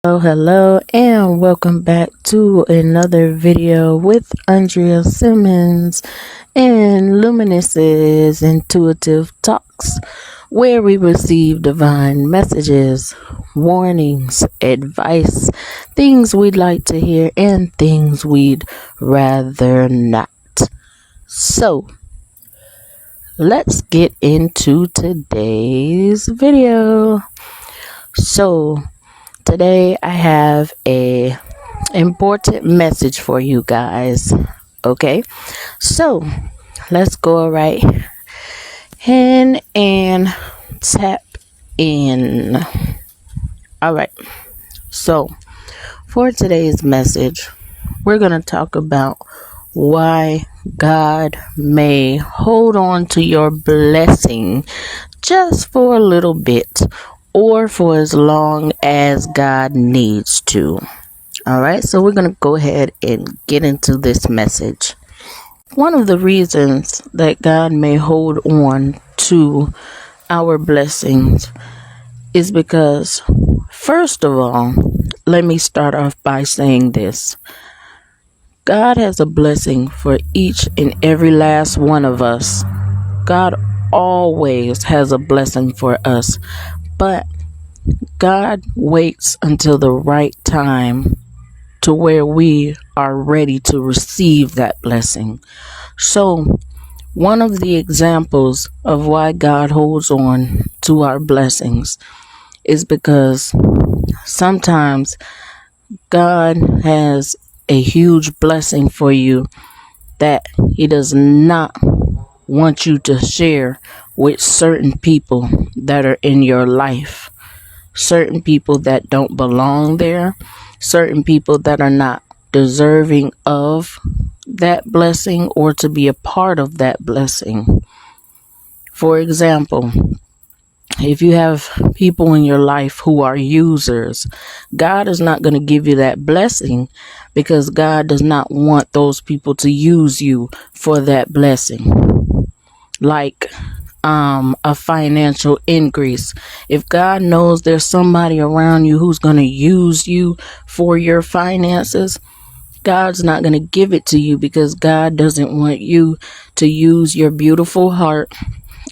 Hello, and welcome back to another video with Andria Simmons and Luminous's Intuitive Talks, where we receive divine messages, warnings, advice, things we'd like to hear, and things we'd rather not. So, let's get into today's video. Today I have a important message for you guys. Okay, so let's go right in and tap in. All right, so for today's message, we're going to talk about why God may hold on to your blessing just for a little bit, or for as long as God needs to. All right, so we're going to go ahead and get into this message. One of the reasons that God may hold on to our blessings is because, first of all, let me start off by saying this. God has a blessing for each and every last one of us. God always has a blessing for us. But God waits until the right time to where we are ready to receive that blessing. So, one of the examples of why God holds on to our blessings is because sometimes God has a huge blessing for you that He does not want you to share with certain people that are in your life. Certain people that don't belong there, certain people that are not deserving of that blessing or to be a part of that blessing. For example, if you have people in your life who are users, God is not going to give you that blessing because God does not want those people to use you for that blessing. Like a financial increase. If God knows there's somebody around you who's going to use you for your finances, God's not going to give it to you because God doesn't want you to use your beautiful heart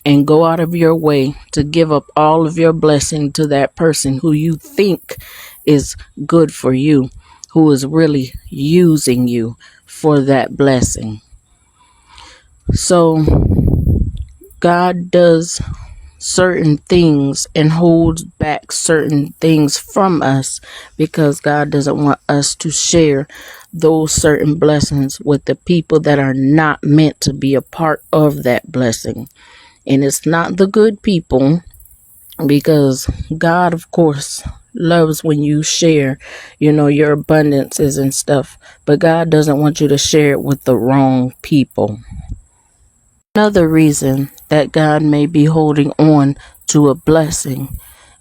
and go out of your way to give up all of your blessing to that person who you think is good for you, who is really using you for that blessing. So God does certain things and holds back certain things from us because God doesn't want us to share those certain blessings with the people that are not meant to be a part of that blessing. And it's not the good people, because God, of course, loves when you share, your abundances and stuff, but God doesn't want you to share it with the wrong people. Another reason that God may be holding on to a blessing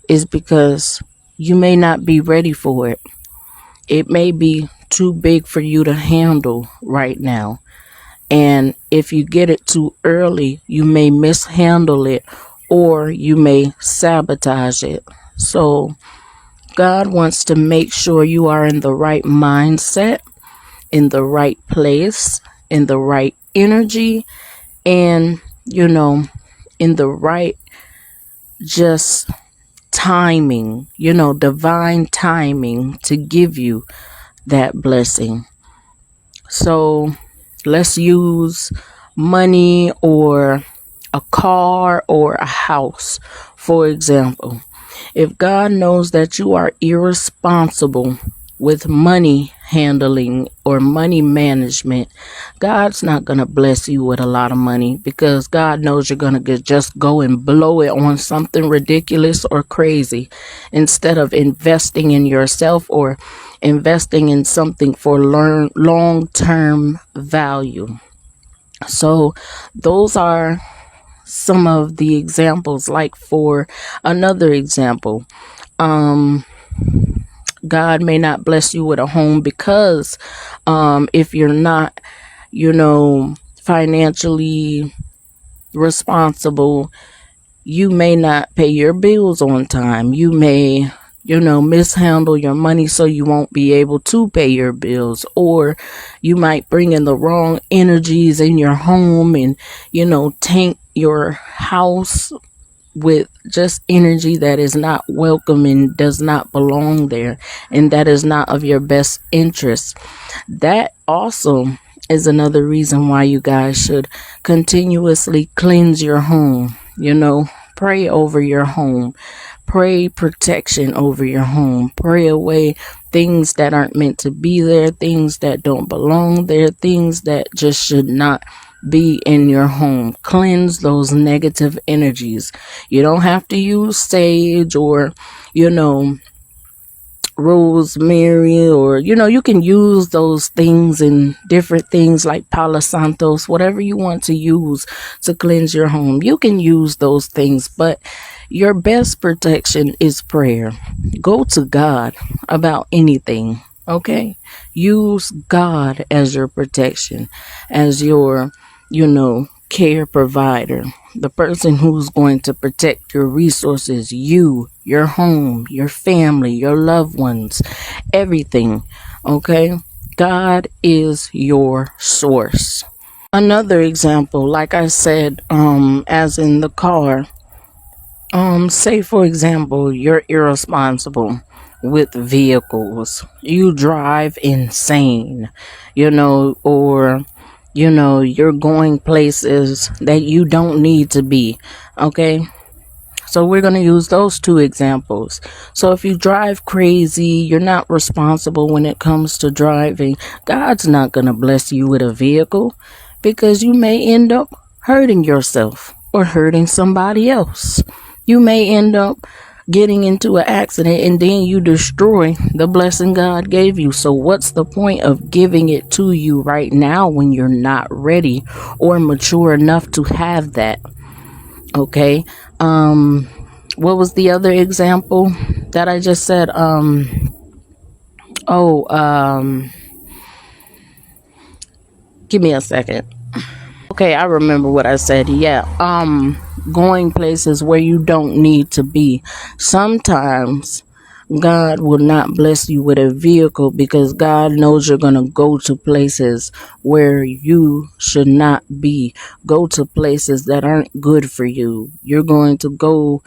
is because you may not be ready for it. It may be too big for you to handle right now. And if you get it too early, you may mishandle it or you may sabotage it. So God wants to make sure you are in the right mindset, in the right place, in the right energy, and, in the right just timing, divine timing to give you that blessing. So let's use money or a car or a house, for example. If God knows that you are irresponsible with money handling or money management, God's not going to bless you with a lot of money because God knows you're going to just go and blow it on something ridiculous or crazy instead of investing in yourself or investing in something for long-term value. So those are some of the examples. Like, for another example, God may not bless you with a home because if you're not, financially responsible, you may not pay your bills on time. You may mishandle your money so you won't be able to pay your bills, or you might bring in the wrong energies in your home and, taint your house with just energy that is not welcome and does not belong there, and that is not of your best interest. That also is another reason why you guys should continuously cleanse your home. Pray over your home. Pray protection over your home. Pray away things that aren't meant to be there, things that don't belong there, things that just should not be in your home. Cleanse those negative energies. You don't have to use sage or, rosemary, or you can use those things in different things like Palo Santos, whatever you want to use to cleanse your home. You can use those things, but your best protection is prayer. Go to God about anything. Okay, use God as your protection, as your care provider, the person who's going to protect your resources, you, your home, your family, your loved ones, everything. Okay, God is your source. Another example, like I said, as in the car, say for example, you're irresponsible with vehicles. You drive insane, or you're going places that you don't need to be. Okay, so we're going to use those two examples. So if you drive crazy, you're not responsible when it comes to driving, God's not going to bless you with a vehicle, because you may end up hurting yourself or hurting somebody else. You may end up getting into an accident and then you destroy the blessing God gave you. So what's the point of giving it to you right now when you're not ready or mature enough to have that? Okay. What was the other example that I just said? Give me a second. Okay, I remember what I said. Yeah. Going places where you don't need to be. Sometimes God will not bless you with a vehicle because God knows you're going to go to places where you should not be. Go to places that aren't good for you. You're going to go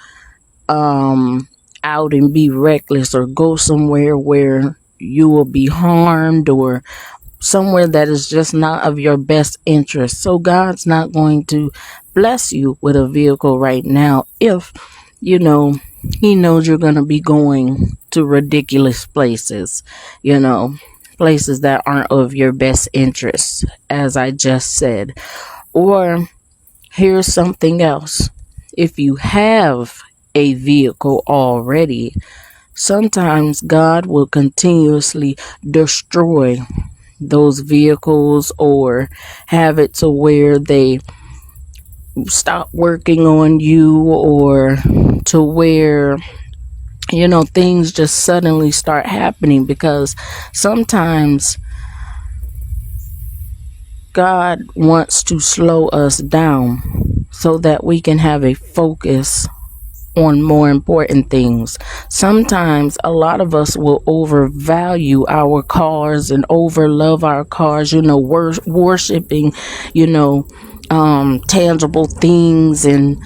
out and be reckless, or go somewhere where you will be harmed, or somewhere that is just not of your best interest. So God's not going to bless you with a vehicle right now if he knows you're going to be going to ridiculous places, places that aren't of your best interest, as I just said. Or here's something else. If you have a vehicle already, sometimes God will continuously destroy those vehicles, or have it to where they stop working on you, or to where things just suddenly start happening, because sometimes God wants to slow us down so that we can have a focus on more important things. Sometimes a lot of us will overvalue our cars and overlove our cars, worshiping, tangible things, and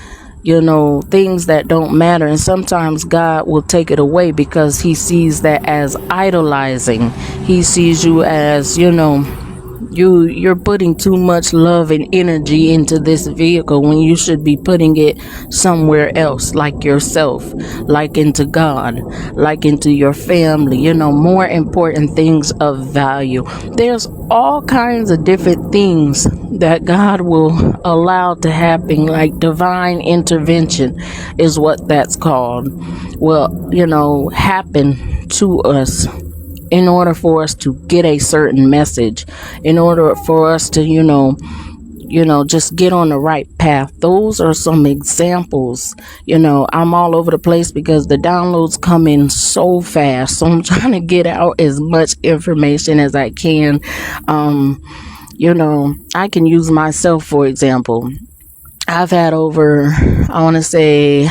things that don't matter. And sometimes God will take it away because he sees that as idolizing. He sees you as, you're putting too much love and energy into this vehicle when you should be putting it somewhere else, like yourself, like into God, like into your family, more important things of value. There's all kinds of different things that God will allow to happen, like divine intervention is what that's called. Will, happen to us in order for us to get a certain message, in order for us to, just get on the right path. Those are some examples. I'm all over the place because the downloads come in so fast. So I'm trying to get out as much information as I can. I can use myself, for example. I've had over, I want to say,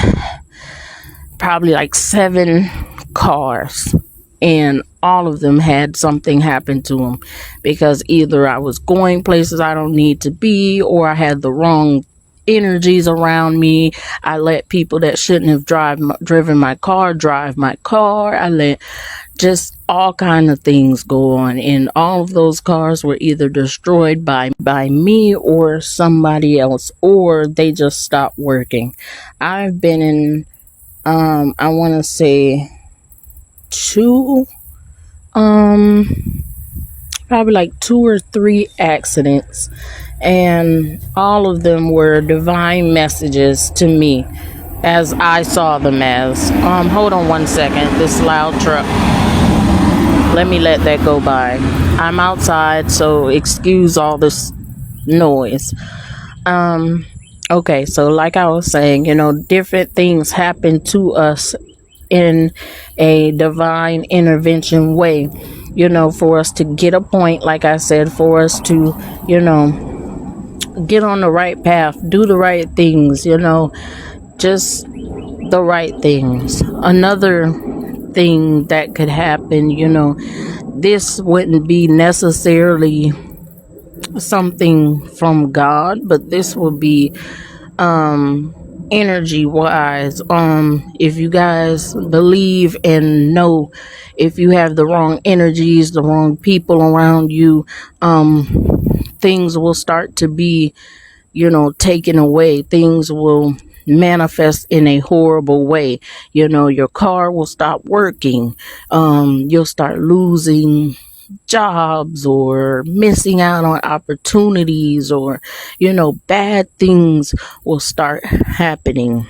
probably like 7 cars, and all of them had something happen to them because either I was going places I don't need to be, or I had the wrong energies around me. I let people that shouldn't have driven my car drive my car. I let just all kind of things go on, and all of those cars were either destroyed by me or somebody else, or they just stopped working. I've been in I want to say two probably like 2 or 3 accidents, and all of them were divine messages to me as I saw them as. Hold on one second, this loud truck, let me let that go by. I'm outside, so excuse all this noise. Okay, so like I was saying, different things happen to us in a divine intervention way, for us to get a point, like I said, for us to, get on the right path, do the right things, just the right things. Another thing that could happen, this wouldn't be necessarily something from God, but this would be energy wise. If you guys believe and know, if you have the wrong energies, the wrong people around you, things will start to be, taken away. Things will manifest in a horrible way. Your car will stop working. You'll start losing jobs or missing out on opportunities, or bad things will start happening.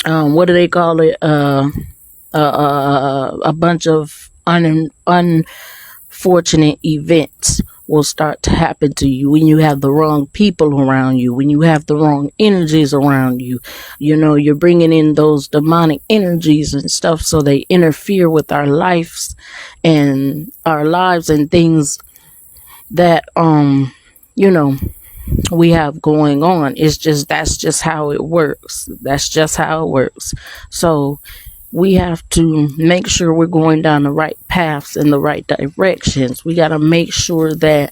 What do they call it? A bunch of unfortunate events will start to happen to you when you have the wrong people around you, when you have the wrong energies around you. You're bringing in those demonic energies and stuff, so they interfere with our lives and things that we have going on. That's just how it works. So we have to make sure we're going down the right paths in the right directions. We got to make sure that,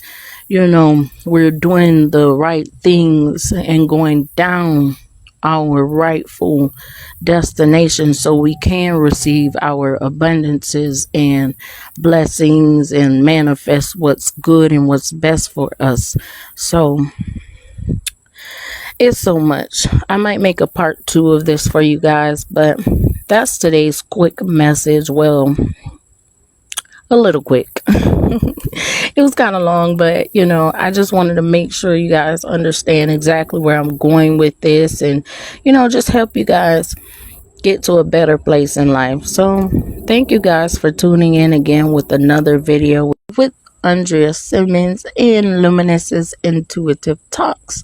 we're doing the right things and going down our rightful destination, so we can receive our abundances and blessings and manifest what's good and what's best for us. So it's so much. I might make a part 2 of this for you guys, but that's today's quick message. Well, a little quick. It was kind of long, but I just wanted to make sure you guys understand exactly where I'm going with this, and just help you guys get to a better place in life. So thank you guys for tuning in again with another video with Andria Simmons and Luminous's Intuitive Talks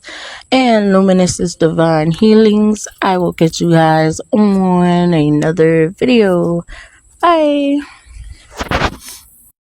and Luminous's Divine Healings. I will catch you guys on another video. Bye.